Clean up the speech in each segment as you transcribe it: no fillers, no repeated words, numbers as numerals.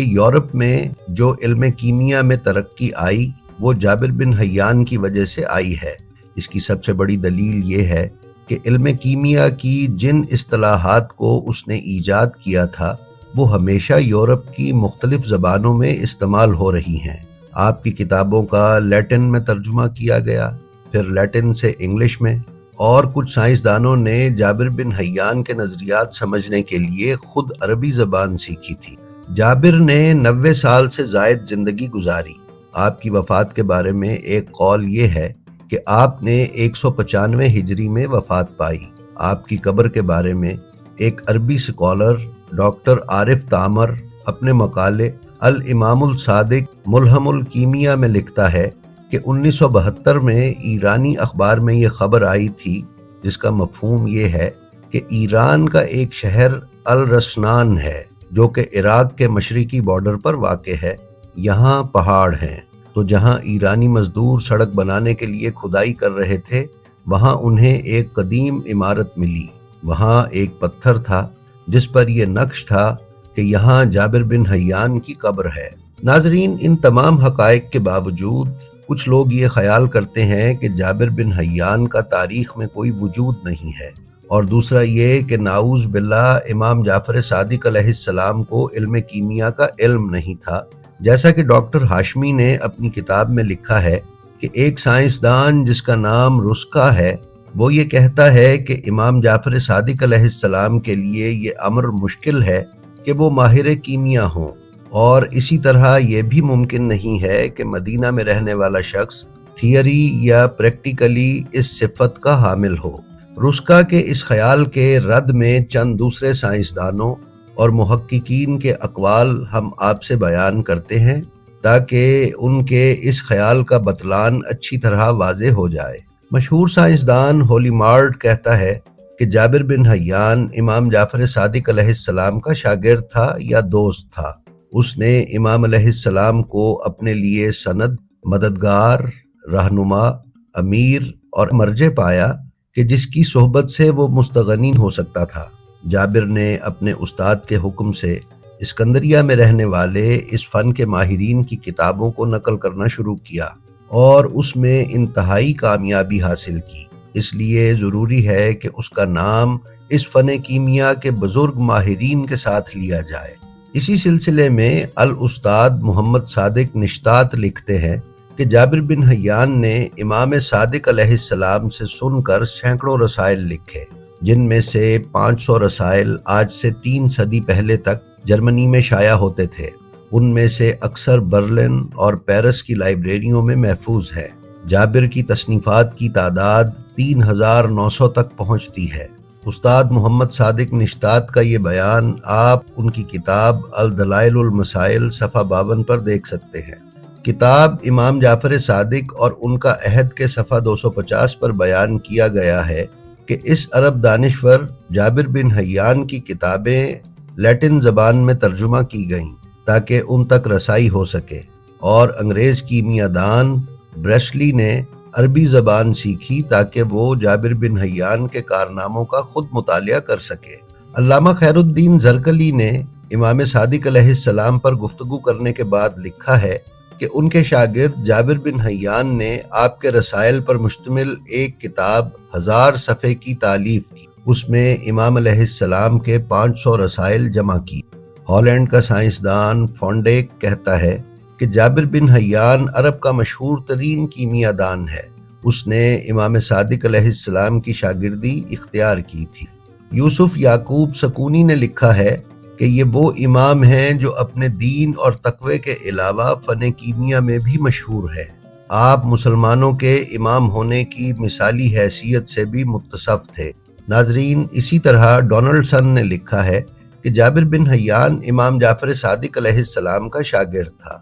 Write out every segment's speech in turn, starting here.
کہ یورپ میں جو علم کیمیا میں ترقی آئی وہ جابر بن حیان کی وجہ سے آئی ہے۔ اس کی سب سے بڑی دلیل یہ ہے کہ علم کیمیا کی جن اصطلاحات کو اس نے ایجاد کیا تھا وہ ہمیشہ یورپ کی مختلف زبانوں میں استعمال ہو رہی ہیں۔ آپ کی کتابوں کا لیٹن میں ترجمہ کیا گیا، پھر لیٹن سے انگلش میں، اور کچھ سائنسدانوں نے جابر بن حیان کے نظریات سمجھنے کے لیے خود عربی زبان سیکھی تھی۔ جابر نے 90 سال سے زائد زندگی گزاری۔ آپ کی وفات کے بارے میں ایک قول یہ ہے کہ آپ نے 195 ہجری میں وفات پائی۔ آپ کی قبر کے بارے میں ایک عربی سکالر ڈاکٹر عارف تامر اپنے مقالے الامام الصادق ملہم الکیمیا میں لکھتا ہے کہ 1972 میں ایرانی اخبار میں یہ خبر آئی تھی، جس کا مفہوم یہ ہے کہ ایران کا ایک شہر الرسنان ہے جو کہ عراق کے مشرقی بارڈر پر واقع ہے۔ یہاں پہاڑ ہیں، تو جہاں ایرانی مزدور سڑک بنانے کے لیے کھدائی کر رہے تھے وہاں انہیں ایک قدیم عمارت ملی۔ وہاں ایک پتھر تھا جس پر یہ نقش تھا کہ یہاں جابر بن حیان کی قبر ہے۔ ناظرین، ان تمام حقائق کے باوجود کچھ لوگ یہ خیال کرتے ہیں کہ جابر بن حیان کا تاریخ میں کوئی وجود نہیں ہے، اور دوسرا یہ کہ نعوذ باللہ امام جعفر صادق علیہ السلام کو علم کیمیا کا علم نہیں تھا۔ جیسا کہ ڈاکٹر ہاشمی نے اپنی کتاب میں لکھا ہے کہ ایک سائنسدان جس کا نام رسکا ہے وہ یہ کہتا ہے کہ امام جعفر صادق علیہ السلام کے لیے یہ امر مشکل ہے کہ وہ ماہر کیمیا ہوں، اور اسی طرح یہ بھی ممکن نہیں ہے کہ مدینہ میں رہنے والا شخص تھیوری یا پریکٹیکلی اس صفت کا حامل ہو۔ رسکا کے اس خیال کے رد میں چند دوسرے سائنسدانوں اور محققین کے اقوال ہم آپ سے بیان کرتے ہیں تاکہ ان کے اس خیال کا بطلان اچھی طرح واضح ہو جائے۔ مشہور سائنسدان ہولی مارٹ کہتا ہے کہ جابر بن حیان امام جعفر صادق علیہ السلام کا شاگرد تھا یا دوست تھا۔ اس نے امام علیہ السلام کو اپنے لیے سند، مددگار، رہنما، امیر اور مرجع پایا کہ جس کی صحبت سے وہ مستغنی ہو سکتا تھا۔ جابر نے اپنے استاد کے حکم سے اسکندریہ میں رہنے والے اس فن کے ماہرین کی کتابوں کو نقل کرنا شروع کیا اور اس میں انتہائی کامیابی حاصل کی۔ اس لیے ضروری ہے کہ اس کا نام اس فن کیمیا کے بزرگ ماہرین کے ساتھ لیا جائے۔ اسی سلسلے میں الاستاد محمد صادق نشطات لکھتے ہیں کہ جابر بن حیان نے امام صادق علیہ السلام سے سن کر سینکڑوں رسائل لکھے، جن میں سے 500 رسائل آج سے 3 صدی پہلے تک جرمنی میں شائع ہوتے تھے۔ ان میں سے اکثر برلن اور پیرس کی لائبریریوں میں محفوظ ہے۔ جابر کی تصنیفات کی تعداد 3900 تک پہنچتی ہے۔ استاد محمد صادق نشطات کا یہ بیان آپ ان کی کتاب الدلائل المسائل صفحہ 52 پر دیکھ سکتے ہیں۔ کتاب امام جعفر صادق اور ان کا عہد کے صفحہ 250 پر بیان کیا گیا ہے کہ اس عرب دانشور جابر بن حیان کی کتابیں لیٹن زبان میں ترجمہ کی گئیں تاکہ ان تک رسائی ہو سکے، اور انگریز کیمیا دان بریسلی نے عربی زبان سیکھی تاکہ وہ جابر بن حیان کے کارناموں کا خود مطالعہ کر سکے۔ علامہ خیر الدین زرکلی نے امام صادق علیہ السلام پر گفتگو کرنے کے بعد لکھا ہے کہ ان کے شاگرد جابر بن حیان نے آپ کے رسائل پر مشتمل ایک کتاب 1000 صفحے کی تالیف کی۔ اس میں امام علیہ السلام کے 500 رسائل جمع کی۔ ہالینڈ کا سائنسدان فونڈیک کہتا ہے کہ جابر بن حیان عرب کا مشہور ترین کیمیا دان ہے۔ اس نے امام صادق علیہ السلام کی شاگردی اختیار کی تھی۔ یوسف یعقوب سکونی نے لکھا ہے کہ یہ وہ امام ہیں جو اپنے دین اور تقوی کے علاوہ فن کیمیا میں بھی مشہور ہے۔ آپ مسلمانوں کے امام ہونے کی مثالی حیثیت سے بھی متصف تھے۔ ناظرین، اسی طرح ڈونلڈسن نے لکھا ہے کہ جابر بن حیان امام جعفر صادق علیہ السلام کا شاگرد تھا۔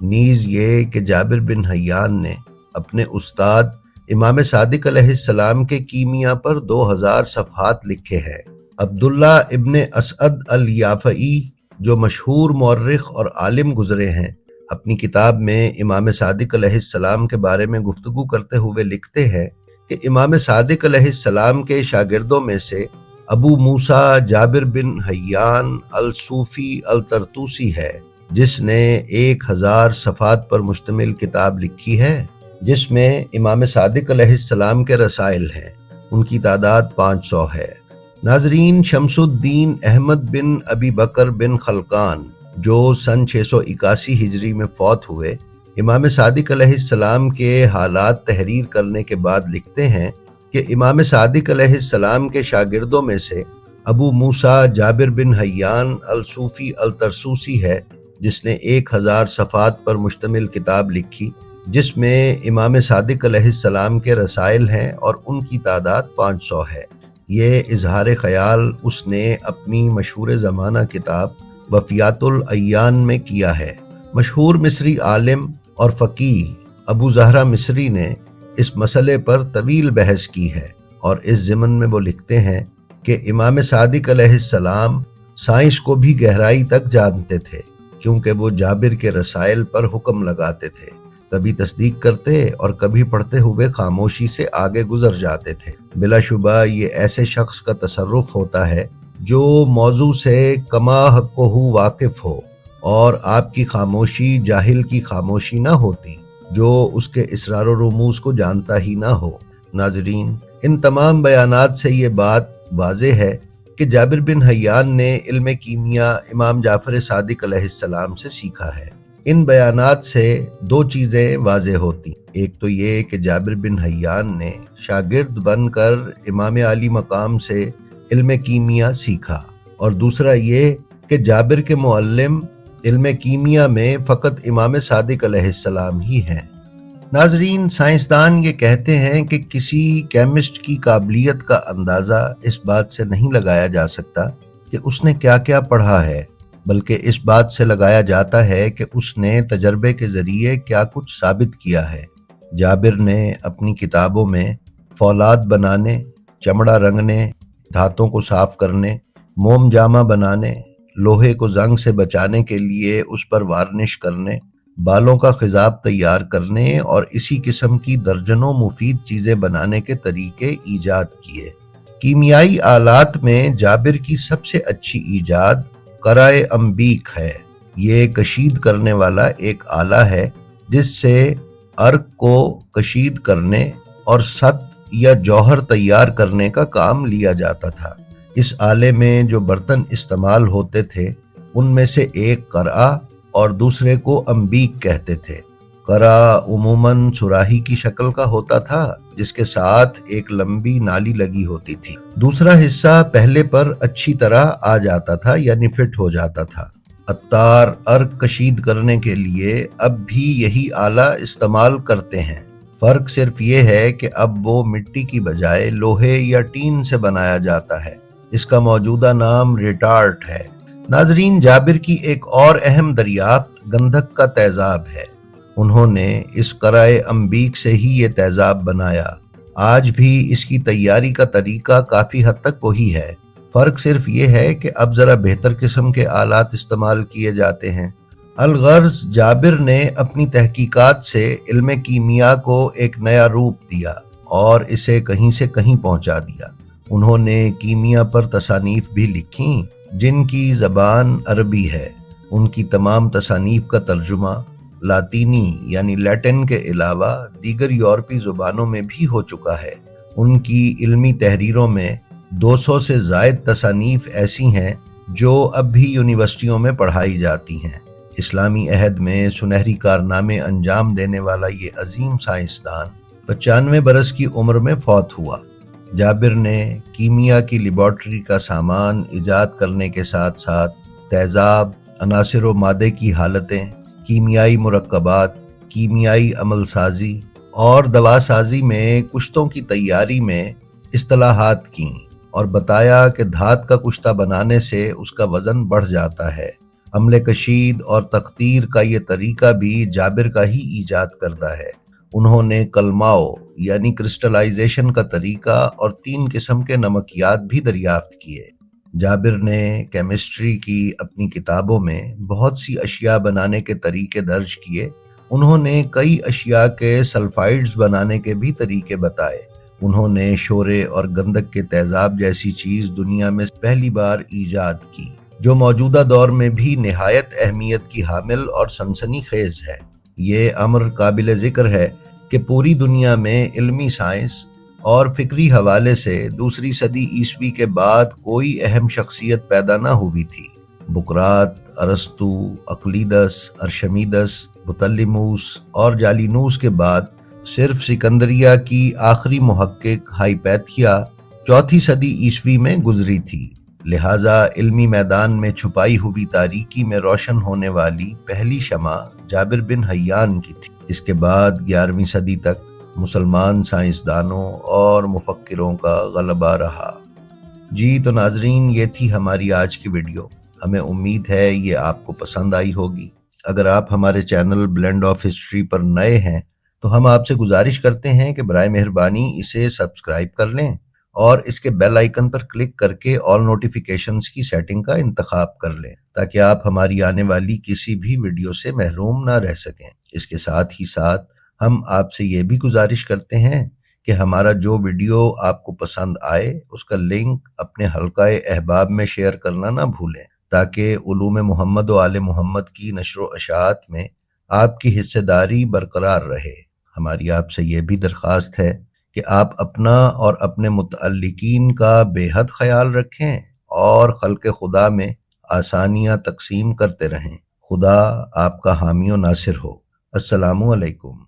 نیز یہ کہ جابر بن حیان نے اپنے استاد امام صادق علیہ السلام کے کیمیا پر 2000 صفحات لکھے ہیں۔ عبداللہ ابن اسعد الیافعی جو مشہور مورخ اور عالم گزرے ہیں، اپنی کتاب میں امام صادق علیہ السلام کے بارے میں گفتگو کرتے ہوئے لکھتے ہیں کہ امام صادق علیہ السلام کے شاگردوں میں سے ابو موسیٰ جابر بن حیان الصوفی الطرطوسی ہے۔ جس نے 1000 صفحات پر مشتمل کتاب لکھی ہے، جس میں امام صادق علیہ السلام کے رسائل ہیں۔ ان کی تعداد 500 ہے۔ ناظرین، شمس الدین احمد بن ابی بکر بن خلقان جو سن 681 ہجری میں فوت ہوئے، امام صادق علیہ السلام کے حالات تحریر کرنے کے بعد لکھتے ہیں کہ امام صادق علیہ السلام کے شاگردوں میں سے ابو موسیٰ جابر بن حیان الصوفی الترسوسی ہے، جس نے 1000 صفحات پر مشتمل کتاب لکھی، جس میں امام صادق علیہ السلام کے رسائل ہیں اور ان کی تعداد 500 ہے۔ یہ اظہار خیال اس نے اپنی مشہور زمانہ کتاب وفیات العیان میں کیا ہے۔ مشہور مصری عالم اور فقیہ ابو زہرہ مصری نے اس مسئلے پر طویل بحث کی ہے، اور اس ضمن میں وہ لکھتے ہیں کہ امام صادق علیہ السلام سائنس کو بھی گہرائی تک جانتے تھے، کیونکہ وہ جابر کے رسائل پر حکم لگاتے تھے، کبھی تصدیق کرتے اور کبھی پڑھتے ہوئے خاموشی سے آگے گزر جاتے تھے۔ بلا شبہ یہ ایسے شخص کا تصرف ہوتا ہے جو موضوع سے کما حقہ واقف ہو، اور آپ کی خاموشی جاہل کی خاموشی نہ ہوتی جو اس کے اسرار و رموز کو جانتا ہی نہ ہو۔ ناظرین، ان تمام بیانات سے یہ بات واضح ہے کہ جابر بن حیان نے علم کیمیا امام جعفر صادق علیہ السلام سے سیکھا ہے۔ ان بیانات سے دو چیزیں واضح ہوتی، ایک تو یہ کہ جابر بن حیان نے شاگرد بن کر امام عالی مقام سے علم کیمیا سیکھا، اور دوسرا یہ کہ جابر کے معلم علم کیمیا میں فقط امام صادق علیہ السلام ہی ہیں۔ ناظرین، سائنسدان یہ کہتے ہیں کہ کسی کیمسٹ کی قابلیت کا اندازہ اس بات سے نہیں لگایا جا سکتا کہ اس نے کیا کیا پڑھا ہے، بلکہ اس بات سے لگایا جاتا ہے کہ اس نے تجربے کے ذریعے کیا کچھ ثابت کیا ہے۔ جابر نے اپنی کتابوں میں فولاد بنانے، چمڑا رنگنے، دھاتوں کو صاف کرنے، موم جامہ بنانے، لوہے کو زنگ سے بچانے کے لیے اس پر وارنش کرنے، بالوں کا خضاب تیار کرنے اور اسی قسم کی درجنوں مفید چیزیں بنانے کے طریقے ایجاد کیے۔ کیمیائی آلات میں جابر کی سب سے اچھی ایجاد قرائے امبیک ہے۔ یہ کشید کرنے والا ایک آلہ ہے جس سے عرق کو کشید کرنے اور ست یا جوہر تیار کرنے کا کام لیا جاتا تھا۔ اس آلے میں جو برتن استعمال ہوتے تھے ان میں سے ایک قرعہ اور دوسرے کو امبیک کہتے تھے۔ قرعہ عموماً صراحی کی شکل کا ہوتا تھا جس کے ساتھ ایک لمبی نالی لگی ہوتی تھی۔ دوسرا حصہ پہلے پر اچھی طرح آ جاتا تھا، یعنی فٹ ہو جاتا تھا۔ عطار عرق کشید کرنے کے لیے اب بھی یہی آلہ استعمال کرتے ہیں، فرق صرف یہ ہے کہ اب وہ مٹی کی بجائے لوہے یا ٹین سے بنایا جاتا ہے۔ اس کا موجودہ نام ریٹارٹ ہے۔ ناظرین، جابر کی ایک اور اہم دریافت گندھک کا تیزاب ہے۔ انہوں نے اس قرائے امبیک سے ہی یہ تیزاب بنایا۔ آج بھی اس کی تیاری کا طریقہ کافی حد تک وہی ہے، فرق صرف یہ ہے کہ اب ذرا بہتر قسم کے آلات استعمال کیے جاتے ہیں۔ الغرض، جابر نے اپنی تحقیقات سے علم کیمیا کو ایک نیا روپ دیا اور اسے کہیں سے کہیں پہنچا دیا۔ انہوں نے کیمیا پر تصانیف بھی لکھیں جن کی زبان عربی ہے۔ ان کی تمام تصانیف کا ترجمہ لاطینی یعنی لیٹن کے علاوہ دیگر یورپی زبانوں میں بھی ہو چکا ہے۔ ان کی علمی تحریروں میں 200 سے زائد تصانیف ایسی ہیں جو اب بھی یونیورسٹیوں میں پڑھائی جاتی ہیں۔ اسلامی عہد میں سنہری کارنامے انجام دینے والا یہ عظیم سائنسدان 95 برس کی عمر میں فوت ہوا۔ جابر نے کیمیا کی لیبارٹری کا سامان ایجاد کرنے کے ساتھ ساتھ تیزاب، عناصر و مادے کی حالتیں، کیمیائی مرکبات، کیمیائی عمل سازی اور دوا سازی میں کشتوں کی تیاری میں اصطلاحات کیں اور بتایا کہ دھات کا کشتہ بنانے سے اس کا وزن بڑھ جاتا ہے۔ عمل کشید اور تقطیر کا یہ طریقہ بھی جابر کا ہی ایجاد کردہ ہے۔ انہوں نے کلماؤ یعنی کرسٹلائزیشن کا طریقہ اور 3 قسم کے نمکیات بھی دریافت کیے۔ جابر نے کیمسٹری کی اپنی کتابوں میں بہت سی اشیاء بنانے کے طریقے درج کیے۔ انہوں نے کئی اشیاء کے سلفائڈز بنانے کے بھی طریقے بتائے۔ انہوں نے شورے اور گندک کے تیزاب جیسی چیز دنیا میں پہلی بار ایجاد کی جو موجودہ دور میں بھی نہایت اہمیت کی حامل اور سنسنی خیز ہے۔ یہ امر قابل ذکر ہے کہ پوری دنیا میں علمی سائنس اور فکری حوالے سے دوسری صدی عیسوی کے بعد کوئی اہم شخصیت پیدا نہ ہوئی تھی۔ بقراط، ارسطو، اقلیدس، ارشمیدس، بطلیموس اور جالینوس کے بعد صرف سکندریہ کی آخری محقق ہائپیتھیا چوتھی صدی عیسوی میں گزری تھی۔ لہٰذا علمی میدان میں چھپائی ہوئی تاریکی میں روشن ہونے والی پہلی شمع جابر بن حیان کی تھی۔ اس کے بعد 11ویں صدی تک مسلمان سائنسدانوں اور مفکروں کا غلبہ رہا۔ جی تو ناظرین، یہ تھی ہماری آج کی ویڈیو۔ ہمیں امید ہے یہ آپ کو پسند آئی ہوگی۔ اگر آپ ہمارے چینل بلینڈ آف ہسٹری پر نئے ہیں تو ہم آپ سے گزارش کرتے ہیں کہ برائے مہربانی اسے سبسکرائب کر لیں اور اس کے بیل آئیکن پر کلک کر کے آل نوٹیفیکیشنز کی سیٹنگ کا انتخاب کر لیں تاکہ آپ ہماری آنے والی کسی بھی ویڈیو سے محروم نہ رہ سکیں۔ اس کے ساتھ ہی ساتھ ہم آپ سے یہ بھی گزارش کرتے ہیں کہ ہمارا جو ویڈیو آپ کو پسند آئے اس کا لنک اپنے حلقہ احباب میں شیئر کرنا نہ بھولیں تاکہ علوم محمد و آل محمد کی نشر و اشاعت میں آپ کی حصہ داری برقرار رہے۔ ہماری آپ سے یہ بھی درخواست ہے کہ آپ اپنا اور اپنے متعلقین کا بے حد خیال رکھیں اور خلق خدا میں آسانیاں تقسیم کرتے رہیں۔ خدا آپ کا حامی و ناصر ہو۔ السلام علیکم۔